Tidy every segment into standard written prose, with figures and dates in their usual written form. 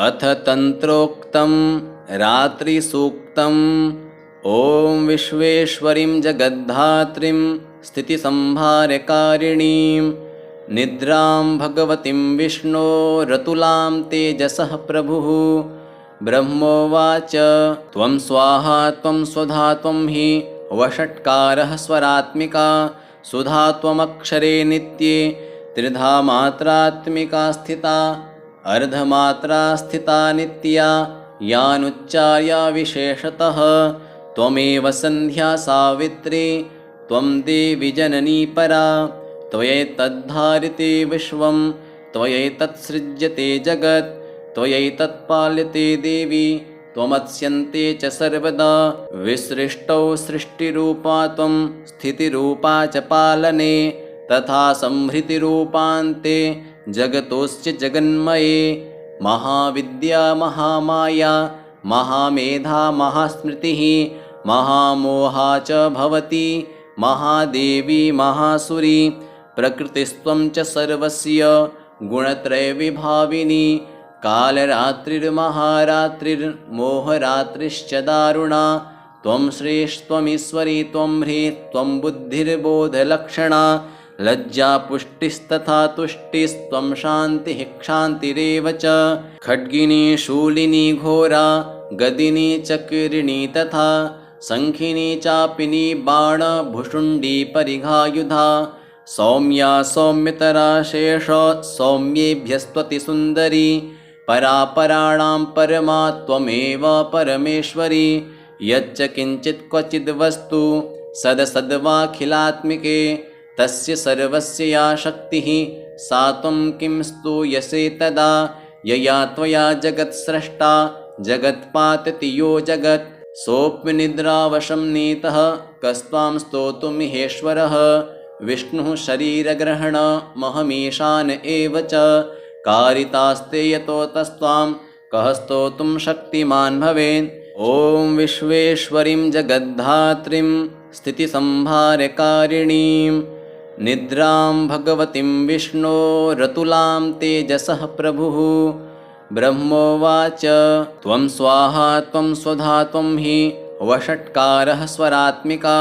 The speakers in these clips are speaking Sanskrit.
अथ तन्त्रोक्तं रात्रिसूक्तम्। ॐ विश्वेश्वरीं जगद्धात्रीं स्थितिसंहारकारिणीं निद्रां भगवतीं विष्णोरतुलां तेजसः प्रभुः। ब्रह्मोवाच त्वं स्वाहा त्वं स्वधा त्वं हि वषट्कारः स्वरात्मिका सुधा त्वमक्षरे नित्ये त्रिधा मात्रात्मिका स्थिता अर्धमात्रा स्थिता नित्या यानुच्चार्या विशेषतः त्वमेव सन्ध्या सावित्री त्वं देवी जननी परा त्वयैतद्धारिते विश्वं त्वयैतत्सृज्यते जगत् त्वयैतत्पाल्यते देवी त्वमत्स्यन्ते च सर्वदा विसृष्टौ सृष्टिरूपा त्वं स्थितिरूपा च पालने तथा संहृतिरूपान्ते जगतोऽस्य जगन्मये महाविद्या महामाया महामेधा महास्मृतिः महामोहा च भवति महादेवी महासुरी प्रकृतिस्त्वं च सर्वस्य गुणत्रयविभाविनी कालरात्रिर्महारात्रिर्मोहरात्रिश्च दारुणा त्वं श्रेष्ठत्वमीश्वरी त्वं ह्रीः त्वं बुद्धिर्बोधलक्षणा लज्जा पुष्टिस्तथा तुष्टिस्त्वं शान्तिः क्षान्तिरेव च खड्गिनी शूलिनी घोरा गदिनी चक्रिणी तथा शङ्खिनी चापिनी बाणभुषुण्डी परिघायुधा सौम्या सौम्यतरा शेष सौम्येभ्यस्त्वतिसुन्दरी परापराणां परमा त्वमेव परमेश्वरी यच्च किञ्चित् क्वचिद् वस्तु सदसद्वाखिलात्मिके तस्य सर्वस्य या शक्तिः सा त्वं किं स्तूयसे तदा यया त्वया जगत्स्रष्टा जगत्पातति यो जगत् सोऽप्यनिद्रावशं नीतः कस्त्वां स्तोतुमिहेश्वरः विष्णुः शरीरग्रहणमहमीशान एव च कारितास्ते यतो तस्त्वां कः स्तोतुं शक्तिमान् भवेत्। ॐ विश्वेश्वरीं जगद्धात्रीं स्थितिसंहारकारिणीं निद्रां भगवतीं विष्णोरतुलां तेजसः प्रभुः। ब्रह्मोवाच त्वं स्वाहा त्वं स्वधा त्वं हि वषट्कारः स्वरात्मिका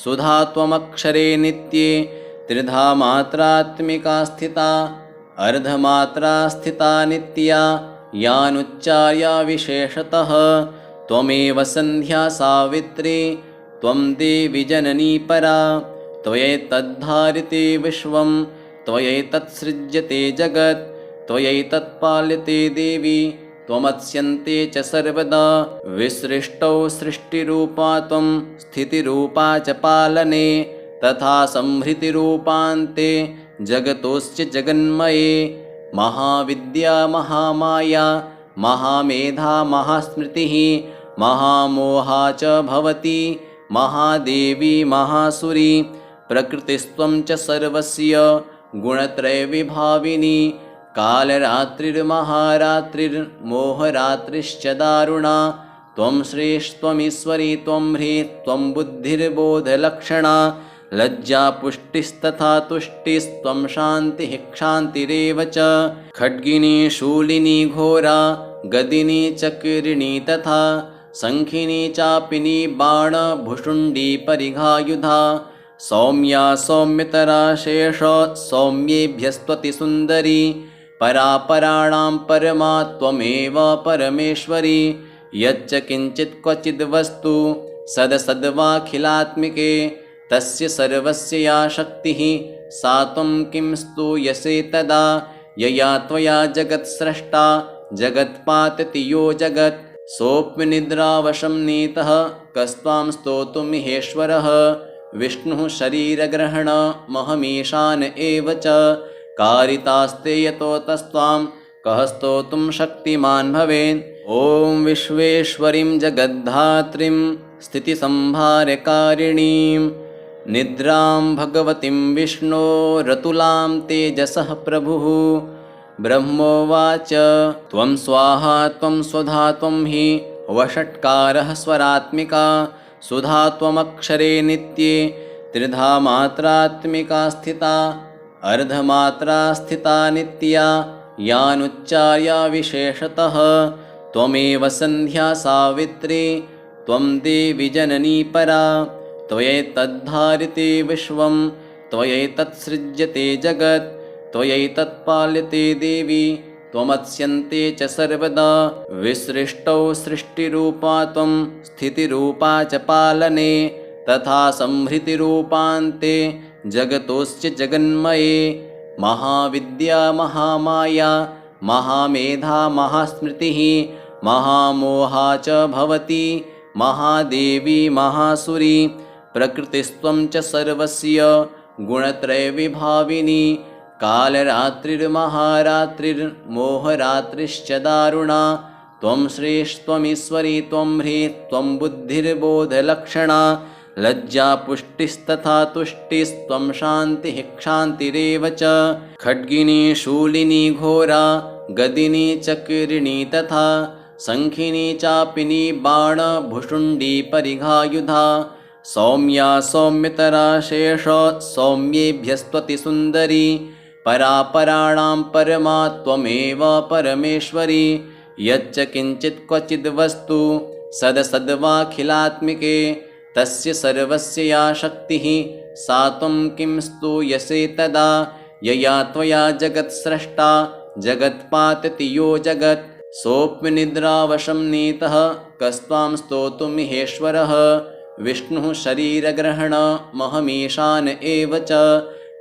सुधा त्वमक्षरे नित्ये त्रिधा मात्रात्मिका स्थिता अर्धमात्रा स्थिता नित्या यानुच्चार्या विशेषतः त्वमेव सन्ध्या सावित्री त्वं देवी जननी परा त्वयैतद्धारिते विश्वं त्वयैतत्सृज्यते जगत् त्वयैतत्पाल्यते देवी त्वमत्स्यन्ते च सर्वदा विसृष्टौ सृष्टिरूपा त्वं स्थितिरूपा च पालने तथा संहृतिरूपान्ते जगतोऽस्य जगन्मये महाविद्या महामाया महामेधा महास्मृतिः महामोहा च भवति महादेवी महासुरी प्रकृतिस्त्वं च सर्वस्य गुणत्रयविभाविनी कालरात्रिर्महारात्रिर्मोहरात्रिश्च दारुणा त्वं श्रेष्ठत्वमीश्वरी त्वं ह्रीः त्वं बुद्धिर्बोधलक्षणा लज्जा पुष्टिस्तथा तुष्टिस्त्वं शान्तिः क्षान्तिरेव च खड्गिनी शूलिनी घोरा गदिनी चक्रिणी तथा शङ्खिनी चापिनी बाणभुषुण्डी परिघायुधा सौम्या सौम्यतरा शेष सौम्येभ्यस्त्वतिसुन्दरी परापराणां परमा त्वमेव परमेश्वरी यच्च किञ्चित् क्वचिद् वस्तु सदसद्वाखिलात्मिके तस्य सर्वस्य या शक्तिः सा त्वं किं स्तूयसे तदा यया त्वया जगत्स्रष्टा जगत्पातति यो जगत् सोऽप्यनिद्रावशं नीतः कस्त्वां स्तोतुमिहेश्वरः विष्णुः शरीरग्रहणमहमीशान एव च कारितास्ते यतो तस्त्वां कः स्तोतुं शक्तिमान् भवेत्। ॐ विश्वेश्वरीं जगद्धात्रीं स्थितिसंहारकारिणीं निद्रां भगवतीं विष्णोरतुलां तेजसः प्रभुः। ब्रह्मोवाच त्वं स्वाहा त्वं स्वधा त्वं हि वषट्कारः स्वरात्मिका सुधा त्वमक्षरे नित्ये त्रिधा मात्रात्मिका स्थिता अर्धमात्रा स्थिता नित्या यानुच्चार्या विशेषतः त्वमेव सन्ध्या सावित्री त्वं देवी जननी परा त्वयैतद्धारिते विश्वं त्वयैतत्सृज्यते जगत् त्वयैतत्पाल्यते देवी त्वमत्स्यन्ते च सर्वदा विसृष्टौ सृष्टिरूपा त्वं स्थितिरूपा च पालने तथा संहृतिरूपान्ते जगतोऽस्य जगन्मये महाविद्या महामाया महामेधा महास्मृतिः महामोहा च भवति महादेवी महासुरी प्रकृतिस्त्वं च सर्वस्य गुणत्रयविभाविनी कालरात्रिर्महारात्रिर्मोहरात्रिश्च दारुणा त्वं श्रेष्ठत्वमीश्वरी त्वं ह्रीः त्वं बुद्धिर्बोधलक्षणा लज्जा पुष्टिस्तथा तुष्टिस्त्वं शान्तिः क्षान्तिरेव च खड्गिनी शूलिनी घोरा गदिनी चक्रिणी तथा शङ्खिनी चापिनी बाणभुषुण्डी परिघायुधा सौम्या सौम्यतरा शेष सौम्येभ्यस्त्वति सुन्दरी परापराणां परमा त्वमेव परमेश्वरी यच्च किञ्चित् क्वचिद् वस्तु सदसद्वाखिलात्मिके तस्य सर्वस्य या शक्तिः सा त्वं किं स्तूयसे तदा यया त्वया जगत्स्रष्टा जगत्पातति यो जगत् सोऽप्यनिद्रावशं नीतः कस्त्वां स्तोतुमिहेश्वरः विष्णुः शरीरग्रहणमहमीशान एव च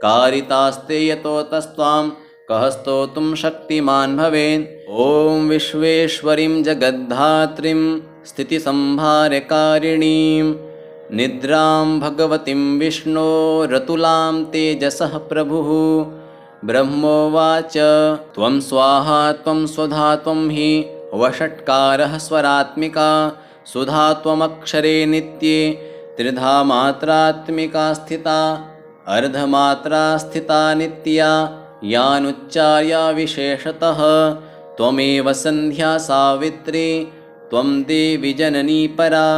कारितास्ते यतो तस्त्वां कः स्तोतुं शक्तिमान् भवेत् ॐ विश्वेश्वरीं जगद्धात्रीं स्थितिसंहारकारिणीं निद्रां भगवतीं विष्णोरतुलां तेजसः प्रभुः ब्रह्मोवाच त्वं स्वाहा त्वं स्वधा त्वं हि वषट्कारः स्वरात्मिका सुधा त्वमक्षरे नित्ये त्रिधा मात्रात्मिका स्थिता अर्धमात्रा स्थिता नित्या यानुच्चार्या विशेषतः त्वमेव सन्ध्या सावित्री त्वं देवी जननी परा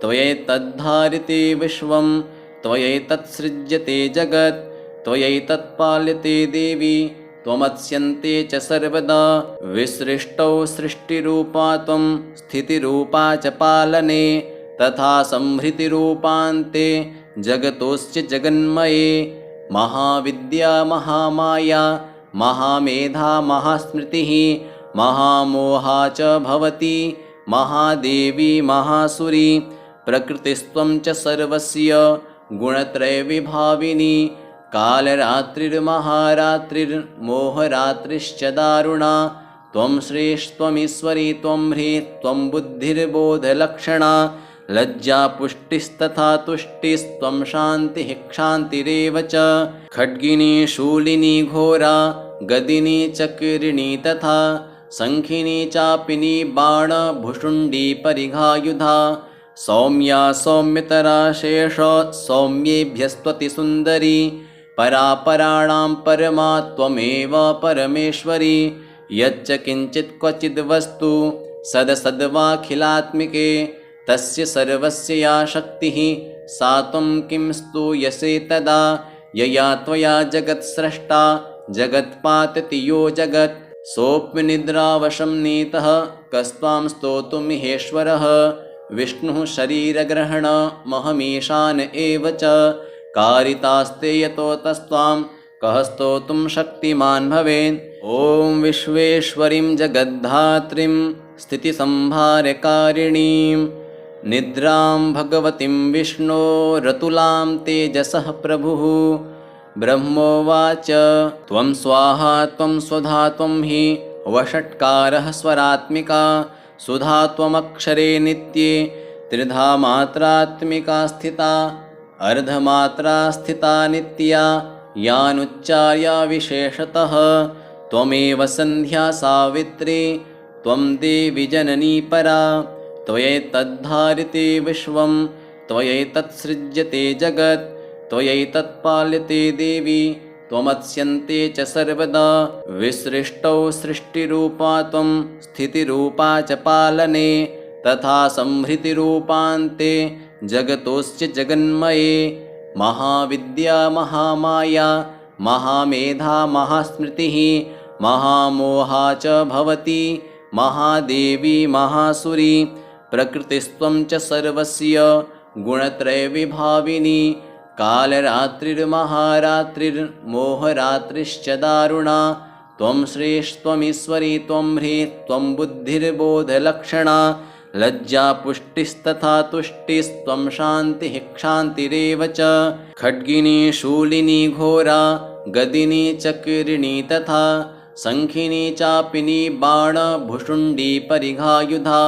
त्वयैतद्धारिते विश्वं त्वयैतत्सृज्यते जगत् त्वयैतत्पाल्यते देवी त्वमत्स्यन्ते च सर्वदा विसृष्टौ सृष्टिरूपा त्वं स्थितिरूपा च पालने तथा संहृतिरूपान्ते जगतोऽस्य जगन्मये महाविद्या महामाया महामेधा महास्मृतिः महामोहा च भवति महादेवी महासुरी प्रकृतिस्त्वं च सर्वस्य गुणत्रयविभाविनी कालरात्रिर्महारात्रिर्मोहरात्रिश्च दारुणा त्वं श्रेष्ठत्वमीश्वरी त्वं ह्रीः त्वं बुद्धिर्बोधलक्षणा लज्जा पुष्टिस्तथा तुष्टिस्त्वं शान्तिः क्षान्तिरेव च खड्गिनी शूलिनी घोरा गदिनी चक्रिणी तथा शङ्खिनी चापिनी बाणभुषुण्डी परिघायुधा सौम्या सौम्यतरा शेष सौम्येभ्यस्त्वति सुन्दरी परापराणां परमा त्वमेव परमेश्वरी यच्च किञ्चित् क्वचिद् वस्तु सदसद्वाखिलात्मिके तस्य सर्वस्य या शक्तिः सा त्वं किं स्तूयसे तदा यया त्वया जगत्स्रष्टा जगत्पातति यो जगत् सोऽप्यनिद्रावशं नीतः कस्त्वां स्तोतुमिहेश्वरः विष्णुः शरीरग्रहणमहमीशान एव च कारितास्ते यतो तस्त्वां कः स्तोतुं शक्तिमान् भवेत् ॐ विश्वेश्वरीं जगद्धात्रीं स्थितिसंहारकारिणीं निद्रां भगवतीं विष्णोरतुलां तेजसः प्रभुः ब्रह्मोवाच त्वं स्वाहा त्वं स्वधा त्वं हि वषट्कारः स्वरात्मिका सुधा त्वमक्षरे नित्ये त्रिधा मात्रात्मिका स्थिता अर्धमात्रा स्थिता नित्या यानुच्चार्या विशेषतः त्वमेव सन्ध्या सावित्री त्वं देवी जननी परा त्वयैतद्धारिते विश्वं त्वयैतत्सृज्यते जगत् त्वयैतत्पाल्यते देवी त्वमत्स्यन्ते च सर्वदा विसृष्टौ सृष्टिरूपा त्वं स्थितिरूपा च पालने तथा संहृतिरूपान्ते जगतोऽस्य जगन्मये महाविद्या महामाया महामेधा महास्मृतिः महामोहा च भवति महादेवी महासुरी प्रकृतिस्त्वं च सर्वस्य गुणत्रयविभाविनी कालरात्रिर्महारात्रिर्मोहरात्रिश्च दारुणा त्वं श्रेष्ठत्वमीश्वरी त्वं ह्रीः त्वं बुद्धिर्बोधलक्षणा लज्जा पुष्टिस्तथा तुष्टिस्त्वं शान्तिः क्षान्तिरेव च खड्गिनी शूलिनी घोरा गदिनी चक्रिणी तथा शङ्खिनी चापिनी बाणभुषुण्डी परिघायुधा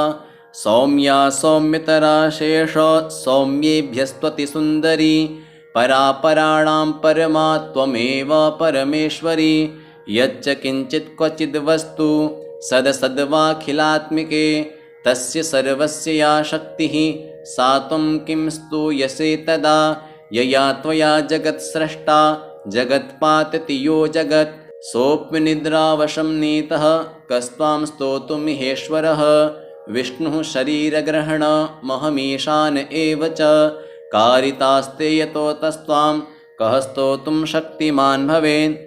सौम्या सौम्यतरा शेष सौम्येभ्यस्त्वति सुन्दरी परापराणां परमा त्वमेव परमेश्वरी यच्च किञ्चित् क्वचिद् वस्तु सदसद्वाखिलात्मिके तस्य सर्वस्य या शक्तिः सा त्वं किं स्तूयसे तदा यया त्वया जगत्स्रष्टा जगत्पातति यो जगत् सोऽप्यनिद्रावशं नीतः कस्त्वां स्तोतुमिहेश्वरः विष्णुः शरीरग्रहणमहमीशान एव च कारितास्ते यतो तस्त्वां कः स्तोतुं शक्तिमान् भवेत्।